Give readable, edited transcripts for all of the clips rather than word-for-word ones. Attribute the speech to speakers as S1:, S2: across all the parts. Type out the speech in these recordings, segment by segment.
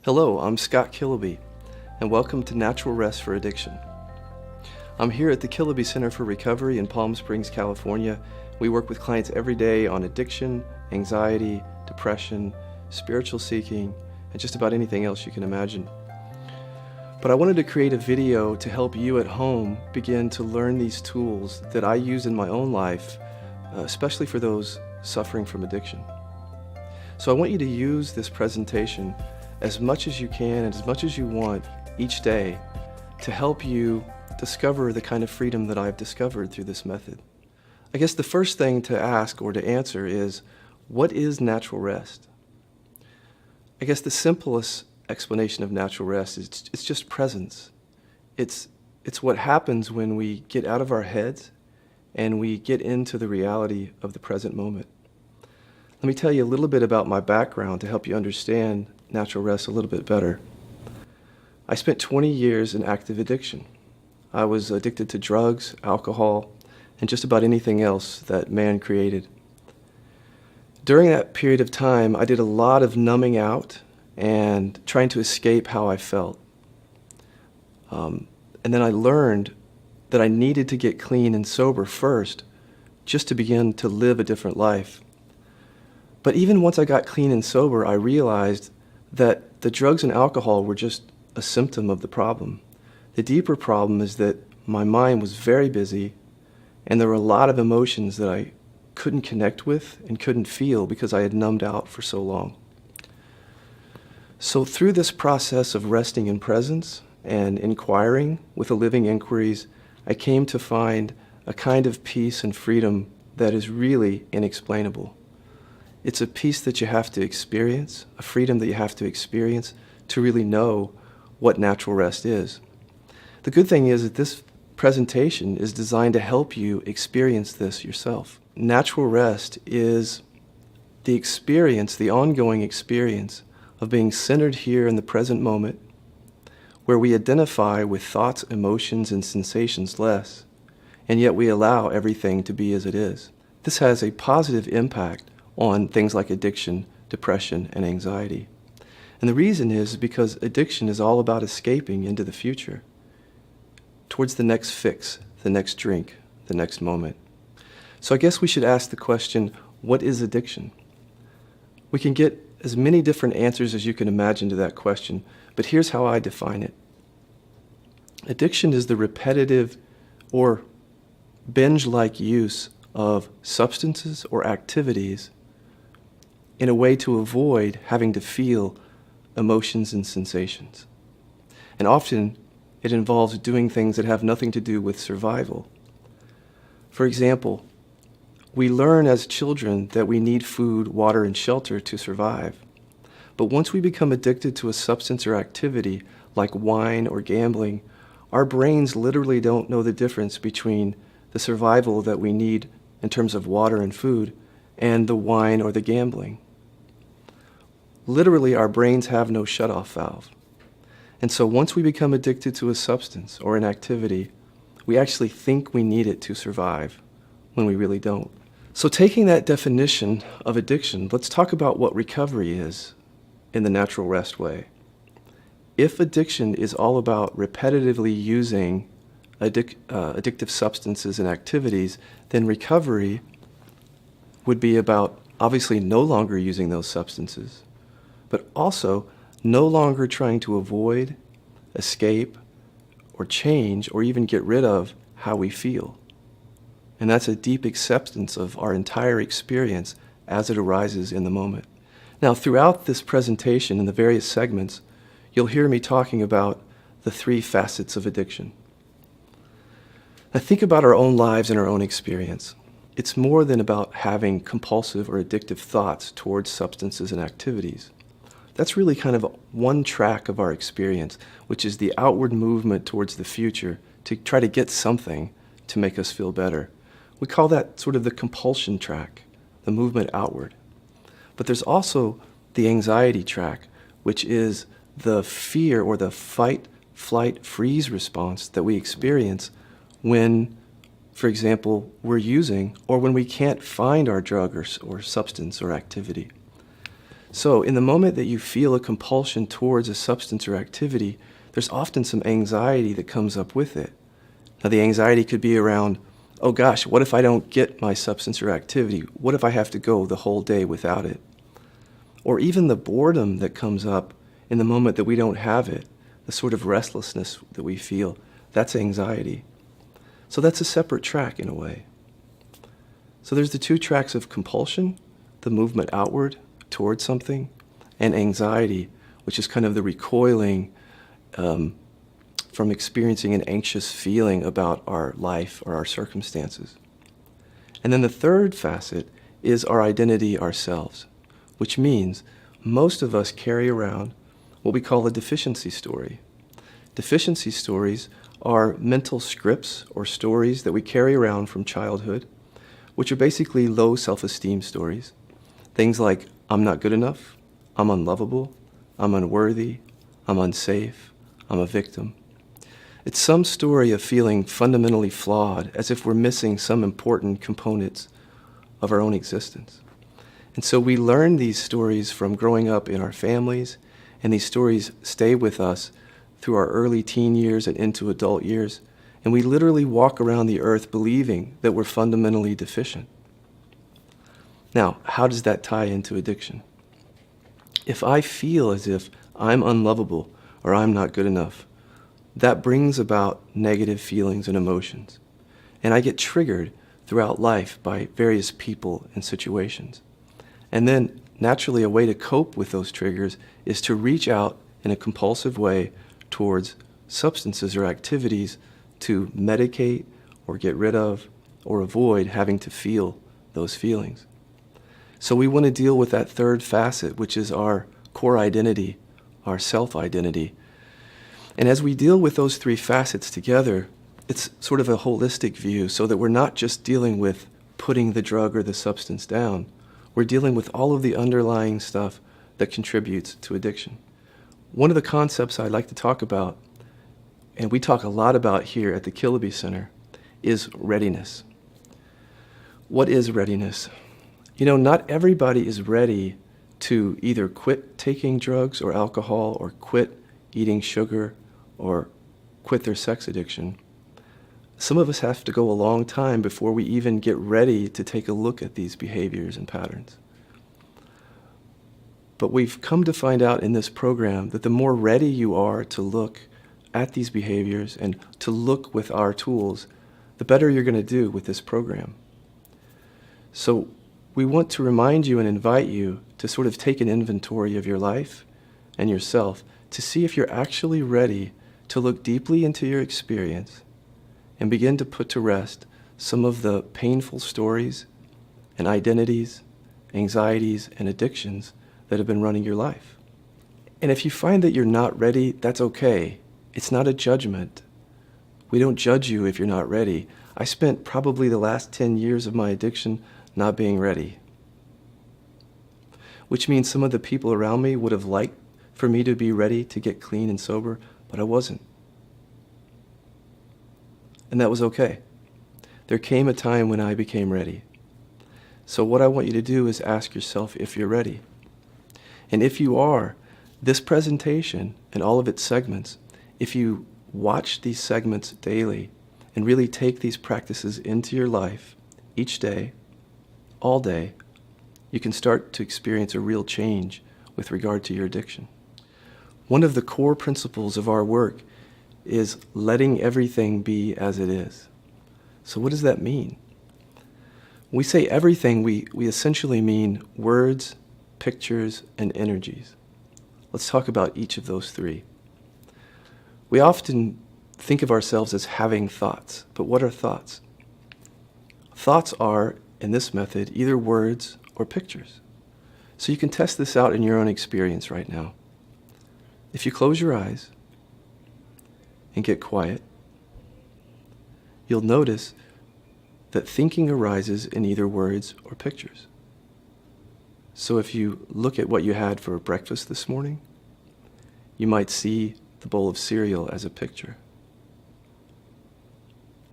S1: Hello, I'm Scott Killaby, and welcome to Natural Rest for Addiction. I'm here at the Killaby Center for Recovery in Palm Springs, California. We work with clients every day on addiction, anxiety, depression, spiritual seeking, and just about anything else you can imagine. But I wanted to create a video to help you at home begin to learn these tools that I use in my own life, especially for those suffering from addiction. So I want you to use this presentation as much as you can and as much as you want each day to help you discover the kind of freedom that I've discovered through this method. I guess the first thing to ask or to answer is, what is natural rest? I guess the simplest explanation of natural rest is it's just presence. It's what happens when we get out of our heads and we get into the reality of the present moment. Let me tell you a little bit about my background to help you understand natural rest a little bit better. I spent 20 years in active addiction. I was addicted to drugs, alcohol, and just about anything else that man created. During that period of time, I did a lot of numbing out and trying to escape how I felt. And then I learned that I needed to get clean and sober first just to begin to live a different life. But even once I got clean and sober, I realized that the drugs and alcohol were just a symptom of the problem. The deeper problem is that my mind was very busy and there were a lot of emotions that I couldn't connect with and couldn't feel because I had numbed out for so long. So through this process of resting in presence and inquiring with the living inquiries, I came to find a kind of peace and freedom that is really inexplainable. It's a peace that you have to experience, a freedom that you have to experience to really know what natural rest is. The good thing is that this presentation is designed to help you experience this yourself. Natural rest is the experience, the ongoing experience of being centered here in the present moment, where we identify with thoughts, emotions, and sensations less, and yet we allow everything to be as it is. This has a positive impact on things like addiction, depression, and anxiety. And the reason is because addiction is all about escaping into the future, towards the next fix, the next drink, the next moment. So I guess we should ask the question, what is addiction? We can get as many different answers as you can imagine to that question, but here's how I define it. Addiction is the repetitive or binge-like use of substances or activities in a way to avoid having to feel emotions and sensations. And often it involves doing things that have nothing to do with survival. For example, we learn as children that we need food, water, and shelter to survive. But once we become addicted to a substance or activity like wine or gambling, our brains literally don't know the difference between the survival that we need in terms of water and food and the wine or the gambling. Literally, our brains have no shutoff valve. And so once we become addicted to a substance or an activity, we actually think we need it to survive when we really don't. So taking that definition of addiction, let's talk about what recovery is in the natural rest way. If addiction is all about repetitively using addictive substances and activities, then recovery would be about obviously no longer using those substances, but also no longer trying to avoid, escape, or change, or even get rid of how we feel. And that's a deep acceptance of our entire experience as it arises in the moment. Now, throughout this presentation in the various segments, you'll hear me talking about the three facets of addiction. Now, think about our own lives and our own experience. It's more than about having compulsive or addictive thoughts towards substances and activities. That's really kind of one track of our experience, which is the outward movement towards the future to try to get something to make us feel better. We call that sort of the compulsion track, the movement outward. But there's also the anxiety track, which is the fear or the fight, flight, freeze response that we experience when, for example, we're using or when we can't find our drug or substance or activity. So in the moment that you feel a compulsion towards a substance or activity, there's often some anxiety that comes up with it. Now the anxiety could be around, oh gosh, what if I don't get my substance or activity? What if I have to go the whole day without it? Or even the boredom that comes up in the moment that we don't have it, the sort of restlessness that we feel, that's anxiety. So that's a separate track in a way. So there's the two tracks of compulsion, the movement outward towards something, and anxiety, which is kind of the recoiling from experiencing an anxious feeling about our life or our circumstances. And then the third facet is our identity ourselves, which means most of us carry around what we call a deficiency story. Deficiency stories are mental scripts or stories that we carry around from childhood, which are basically low self-esteem stories. Things like, I'm not good enough, I'm unlovable, I'm unworthy, I'm unsafe, I'm a victim. It's some story of feeling fundamentally flawed, as if we're missing some important components of our own existence. And so we learn these stories from growing up in our families, and these stories stay with us through our early teen years and into adult years, and we literally walk around the earth believing that we're fundamentally deficient. Now, how does that tie into addiction? If I feel as if I'm unlovable or I'm not good enough, that brings about negative feelings and emotions. And I get triggered throughout life by various people and situations. And then, naturally, a way to cope with those triggers is to reach out in a compulsive way towards substances or activities to medicate or get rid of or avoid having to feel those feelings. So we want to deal with that third facet, which is our core identity, our self-identity. And as we deal with those three facets together, it's sort of a holistic view, so that we're not just dealing with putting the drug or the substance down. We're dealing with all of the underlying stuff that contributes to addiction. One of the concepts I'd like to talk about, and we talk a lot about here at the Killaby Center, is readiness. What is readiness? You know, not everybody is ready to either quit taking drugs or alcohol or quit eating sugar or quit their sex addiction. Some of us have to go a long time before we even get ready to take a look at these behaviors and patterns. But we've come to find out in this program that the more ready you are to look at these behaviors and to look with our tools, the better you're going to do with this program. So we want to remind you and invite you to sort of take an inventory of your life and yourself to see if you're actually ready to look deeply into your experience and begin to put to rest some of the painful stories and identities, anxieties, and addictions that have been running your life. And if you find that you're not ready, that's okay. It's not a judgment. We don't judge you if you're not ready. I spent probably the last 10 years of my addiction not being ready, which means some of the people around me would have liked for me to be ready to get clean and sober, but I wasn't. And that was okay. There came a time when I became ready. So what I want you to do is ask yourself if you're ready. And if you are, this presentation and all of its segments, if you watch these segments daily and really take these practices into your life each day, all day, you can start to experience a real change with regard to your addiction. One of the core principles of our work is letting everything be as it is. So what does that mean? When we say everything, we essentially mean words, pictures, and energies. Let's talk about each of those three. We often think of ourselves as having thoughts, but what are thoughts? Thoughts are, in this method, either words or pictures. So you can test this out in your own experience right now. If you close your eyes and get quiet, you'll notice that thinking arises in either words or pictures. So if you look at what you had for breakfast this morning, you might see the bowl of cereal as a picture.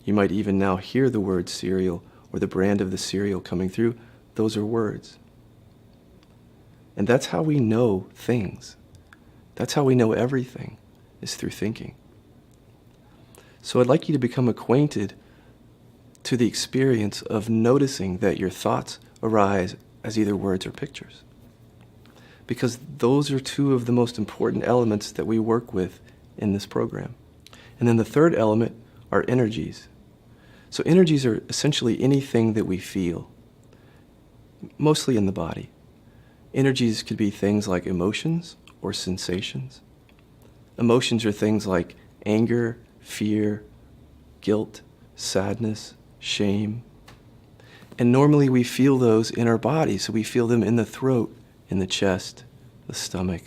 S1: You might even now hear the word cereal or the brand of the cereal coming through. Those are words. And that's how we know things. That's how we know everything, is through thinking. So I'd like you to become acquainted to the experience of noticing that your thoughts arise as either words or pictures. Because those are two of the most important elements that we work with in this program. And then the third element are energies. So energies are essentially anything that we feel, mostly in the body. Energies could be things like emotions or sensations. Emotions are things like anger, fear, guilt, sadness, shame. And normally we feel those in our body, so we feel them in the throat, in the chest, the stomach.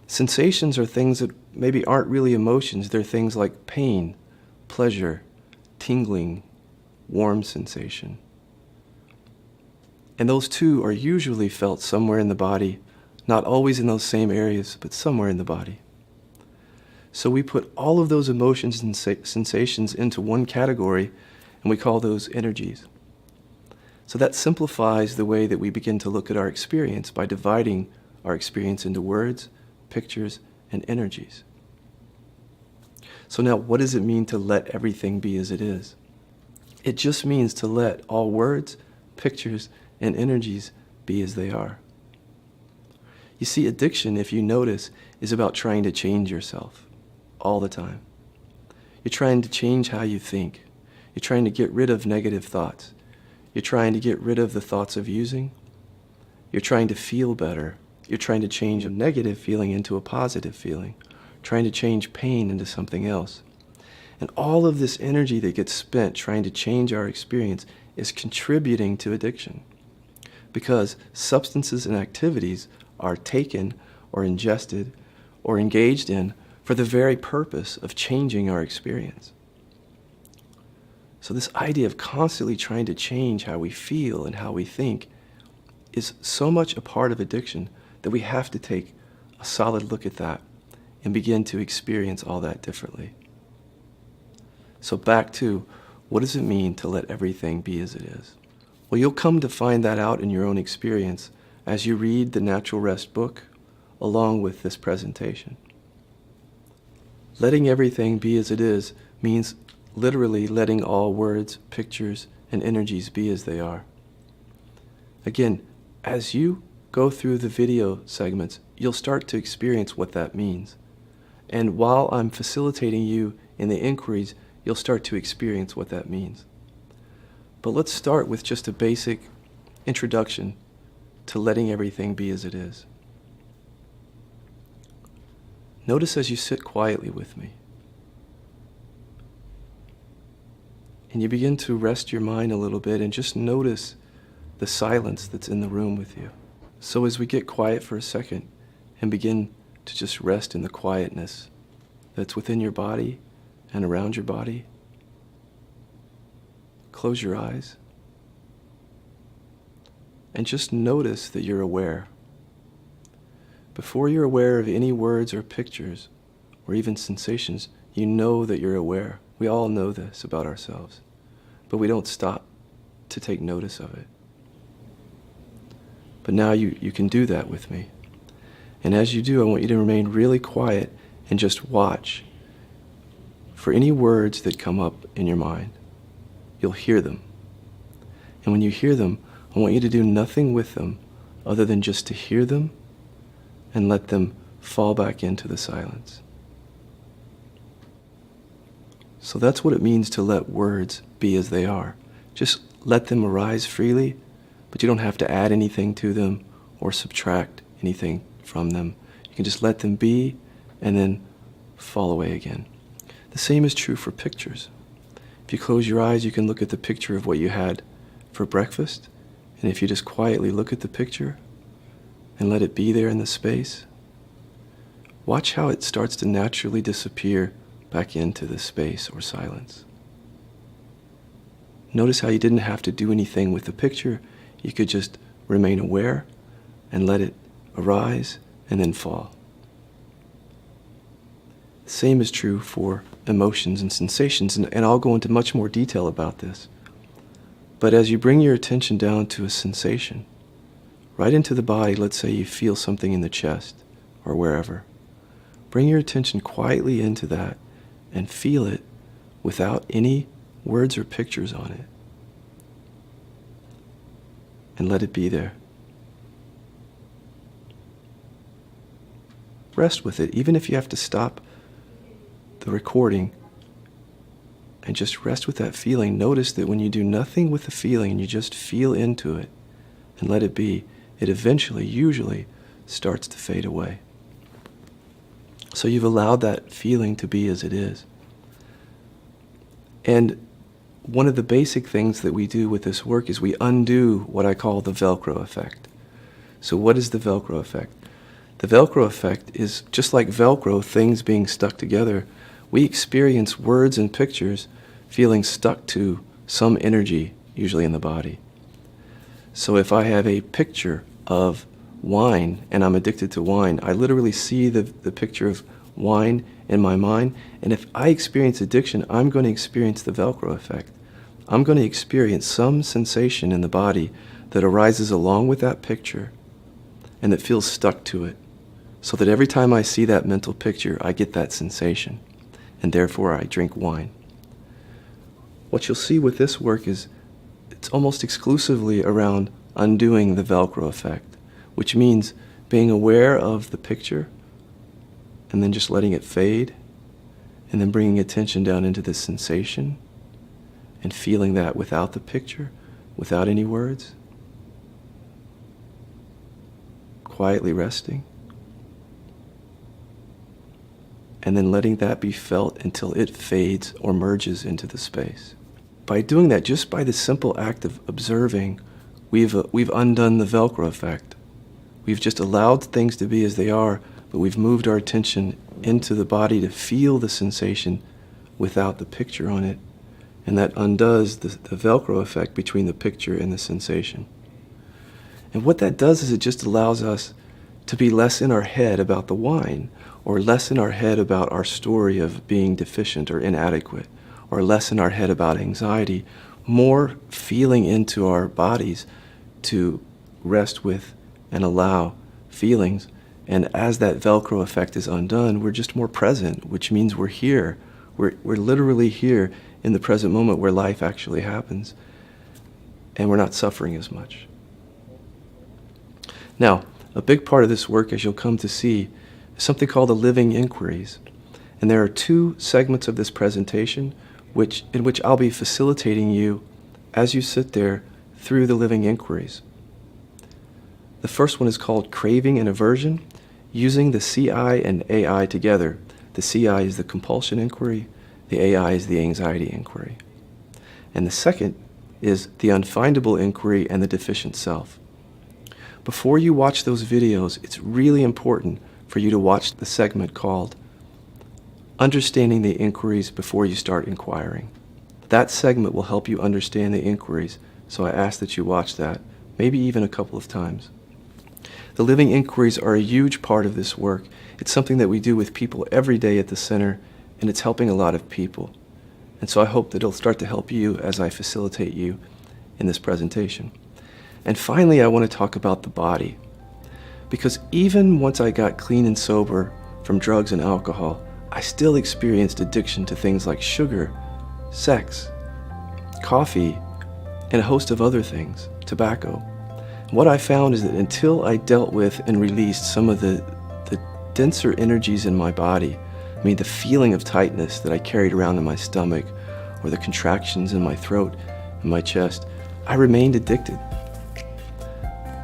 S1: Sensations are things that maybe aren't really emotions. They're things like pain, pleasure, tingling, warm sensation. And those two are usually felt somewhere in the body, not always in those same areas, but somewhere in the body. So we put all of those emotions and sensations into one category, and we call those energies. So that simplifies the way that we begin to look at our experience by dividing our experience into words, pictures, and energies. So now, what does it mean to let everything be as it is? It just means to let all words, pictures, and energies be as they are. You see, addiction, if you notice, is about trying to change yourself all the time. You're trying to change how you think. You're trying to get rid of negative thoughts. You're trying to get rid of the thoughts of using. You're trying to feel better. You're trying to change a negative feeling into a positive feeling. Trying to change pain into something else. And all of this energy that gets spent trying to change our experience is contributing to addiction. Because substances and activities are taken or ingested or engaged in for the very purpose of changing our experience. So this idea of constantly trying to change how we feel and how we think is so much a part of addiction that we have to take a solid look at that and begin to experience all that differently. So back to, what does it mean to let everything be as it is? Well, you'll come to find that out in your own experience as you read the Natural Rest book along with this presentation. Letting everything be as it is means literally letting all words, pictures, and energies be as they are. Again, as you go through the video segments, you'll start to experience what that means. And while I'm facilitating you in the inquiries, you'll start to experience what that means. But let's start with just a basic introduction to letting everything be as it is. Notice as you sit quietly with me, and you begin to rest your mind a little bit and just notice the silence that's in the room with you. So as we get quiet for a second and begin to just rest in the quietness that's within your body and around your body, close your eyes and just notice that you're aware. Before you're aware of any words or pictures or even sensations, you know that you're aware. We all know this about ourselves, but we don't stop to take notice of it. But now you can do that with me. And as you do, I want you to remain really quiet and just watch for any words that come up in your mind. You'll hear them. And when you hear them, I want you to do nothing with them other than just to hear them and let them fall back into the silence. So that's what it means to let words be as they are. Just let them arise freely, but you don't have to add anything to them or subtract anything from them. You can just let them be and then fall away again. The same is true for pictures. If you close your eyes, you can look at the picture of what you had for breakfast, and if you just quietly look at the picture and let it be there in the space, watch how it starts to naturally disappear back into the space or silence. Notice how you didn't have to do anything with the picture. You could just remain aware and let it arise and then fall. The same is true for emotions and sensations, and I'll go into much more detail about this. But as you bring your attention down to a sensation right into the body. Let's say you feel something in the chest or wherever. Bring your attention quietly into that and feel it without any words or pictures on it. And let it be there. Rest with it, even if you have to stop the recording and just rest with that feeling. Notice that when you do nothing with the feeling and you just feel into it and let it be, it eventually, usually, starts to fade away. So you've allowed that feeling to be as it is. And one of the basic things that we do with this work is we undo what I call the velcro effect. So what is the velcro effect? The velcro effect is just like velcro, things being stuck together. We experience words and pictures feeling stuck to some energy, usually in the body. So if I have a picture of wine and I'm addicted to wine, I literally see the picture of wine in my mind. And if I experience addiction, I'm going to experience the velcro effect. I'm going to experience some sensation in the body that arises along with that picture and that feels stuck to it. So that every time I see that mental picture, I get that sensation, and therefore I drink wine. What you'll see with this work is it's almost exclusively around undoing the velcro effect, which means being aware of the picture and then just letting it fade, and then bringing attention down into the sensation and feeling that without the picture, without any words, quietly resting. And then letting that be felt until it fades or merges into the space. By doing that, just by the simple act of observing, we've undone the velcro effect. We've just allowed things to be as they are, but we've moved our attention into the body to feel the sensation without the picture on it, and that undoes the velcro effect between the picture and the sensation. And what that does is it just allows us to be less in our head about the wine, or less in our head about our story of being deficient or inadequate, or less in our head about anxiety, more feeling into our bodies to rest with and allow feelings. And as that velcro effect is undone, we're just more present, which means we're here. We're literally here in the present moment where life actually happens, and we're not suffering as much. Now, a big part of this work, as you'll come to see, is something called the living inquiries. And there are two segments of this presentation in which I'll be facilitating you as you sit there through the living inquiries. The first one is called Craving and Aversion, using the CI and AI together. The CI is the compulsion inquiry, the AI is the anxiety inquiry. And the second is the unfindable inquiry and the deficient self. Before you watch those videos, it's really important for you to watch the segment called Understanding the Inquiries Before You Start Inquiring. That segment will help you understand the inquiries, so I ask that you watch that, maybe even a couple of times. The living inquiries are a huge part of this work. It's something that we do with people every day at the center, and it's helping a lot of people. And so I hope that it'll start to help you as I facilitate you in this presentation. And finally, I want to talk about the body. Because even once I got clean and sober from drugs and alcohol, I still experienced addiction to things like sugar, sex, coffee, and a host of other things, tobacco. What I found is that until I dealt with and released some of the denser energies in my body, I mean the feeling of tightness that I carried around in my stomach, or the contractions in my throat and my chest, I remained addicted.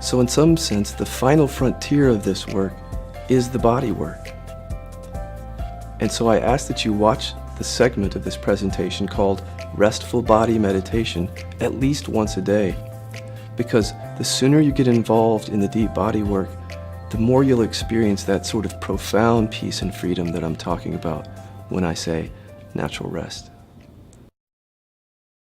S1: So in some sense, the final frontier of this work is the body work. And so I ask that you watch the segment of this presentation called Restful Body Meditation at least once a day. Because the sooner you get involved in the deep body work, the more you'll experience that sort of profound peace and freedom that I'm talking about when I say natural rest.